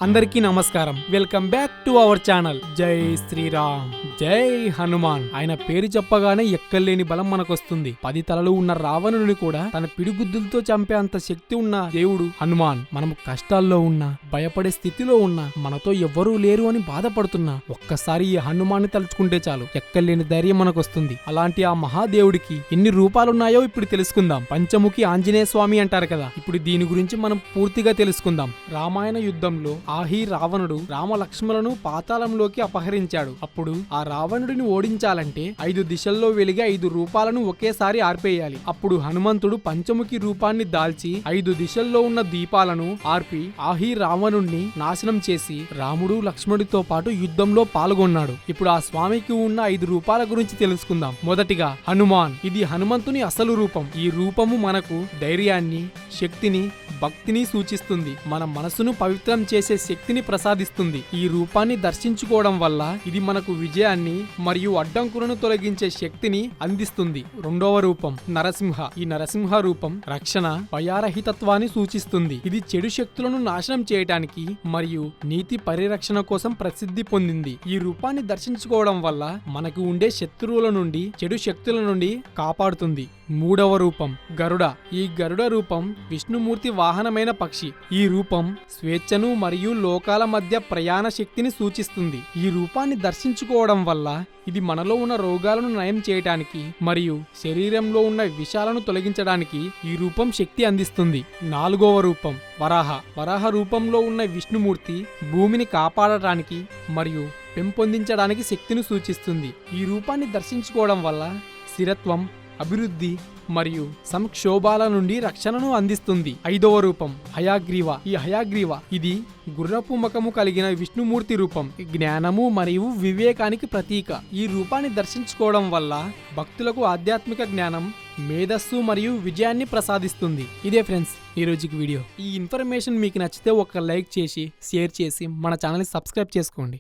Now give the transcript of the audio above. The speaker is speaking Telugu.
అందరికీ నమస్కారం. Welcome back to our channel. జై శ్రీరామ్, జై హనుమాన్. ఆయన పేరు చెప్పగానే ఎక్కలేని బలం మనకొస్తుంది. 10 తలలు ఉన్న రావణుని కూడా తన పిడిగుద్దులతో చంపే అంత శక్తి ఉన్న దేవుడు హనుమాన్. మనము కష్టాల్లో ఉన్నా, భయపడే స్థితిలో ఉన్నా, మనతో ఎవ్వరూ లేరు అని బాధపడుతున్నా ఒక్కసారి ఈ హనుమాన్ని తలుచుకుంటే చాలు ఎక్కలేని ధైర్యం మనకొస్తుంది. అలాంటి ఆ మహాదేవుడికి ఎన్ని రూపాలున్నాయో ఇప్పుడు తెలుసుకుందాం. పంచముఖి ఆంజనేయ స్వామి అంటారు కదా. ఇప్పుడు దీని గురించి మనం పూర్తిగా తెలుసుకుందాం. రామాయణ యుద్ధంలో ఆహి రావణుడు రామలక్ష్మణులను పాతాళంలోకి అపహరించాడు. అప్పుడు ఆ రావణుడిని ఓడించాలంటే 5 దిశల్లో వెలిగే 5 రూపాలను ఒకేసారి ఆర్పేయాలి. అప్పుడు హనుమంతుడు పంచముఖి రూపాన్ని దాల్చి 5 దిశల్లో ఉన్న దీపాలను ఆర్పి ఆహి రావణుణ్ణి నాశనం చేసి రాముడు లక్ష్మణుడితో పాటు యుద్ధంలో పాల్గొన్నాడు. ఇప్పుడు ఆ స్వామికి ఉన్న 5 రూపాల గురించి తెలుసుకుందాం. మొదటిగా హనుమాన్. ఇది హనుమంతుని అసలు రూపం. ఈ రూపము మనకు ధైర్యాన్ని, శక్తిని, భక్తిని సూచిస్తుంది. మన మనసును పవిత్రం చేసే శక్తిని ప్రసాదిస్తుంది. ఈ రూపాన్ని దర్శించుకోవడం వల్ల ఇది మనకు విజయాన్ని మరియు అడ్డంకులను తొలగించే శక్తిని అందిస్తుంది. రెండవ రూపం నరసింహ. ఈ నరసింహ రూపం రక్షణ, భయారహితత్వాన్ని సూచిస్తుంది. ఇది చెడు శక్తులను నాశనం చేయటానికి మరియు నీతి పరిరక్షణ కోసం ప్రసిద్ధి పొందింది. ఈ రూపాన్ని దర్శించుకోవడం వల్ల మనకు ఉండే శత్రువుల నుండి, చెడు శక్తుల నుండి కాపాడుతుంది. మూడవ రూపం గరుడ. ఈ గరుడ రూపం విష్ణుమూర్తి వాహనమైన పక్షి. ఈ రూపం స్వేచ్ఛను మరియు లోకాల మధ్య ప్రయాణ శక్తిని సూచిస్తుంది. ఈ రూపాన్ని దర్శించుకోవడం వల్ల ఇది మనలో ఉన్న రోగాలను నయం చేయటానికి మరియు శరీరంలో ఉన్న విషాలను తొలగించడానికి ఈ రూపం శక్తి అందిస్తుంది. నాలుగవ రూపం వరాహ. వరాహ రూపంలో ఉన్న విష్ణుమూర్తి భూమిని కాపాడటానికి మరియు పెంపొందించడానికి శక్తిని సూచిస్తుంది. ఈ రూపాన్ని దర్శించుకోవడం వల్ల స్థిరత్వం, అభివృద్ధి మరియు సంక్షోభాల నుండి రక్షణను అందిస్తుంది. ఐదవ రూపం హయగ్రీవ. ఈ హయగ్రీవ ఇది గుర్రపు ముఖము కలిగిన విష్ణుమూర్తి రూపం. జ్ఞానము మరియు వివేకానికి ప్రతీక. ఈ రూపాన్ని దర్శించుకోవడం వల్ల భక్తులకు ఆధ్యాత్మిక జ్ఞానం, మేధస్సు మరియు విజయాన్ని ప్రసాదిస్తుంది. ఇదే ఫ్రెండ్స్ ఈ రోజుకి వీడియో. ఈ ఇన్ఫర్మేషన్ మీకు నచ్చితే ఒక లైక్ చేసి, షేర్ చేసి మన ఛానల్ని సబ్స్క్రైబ్ చేసుకోండి.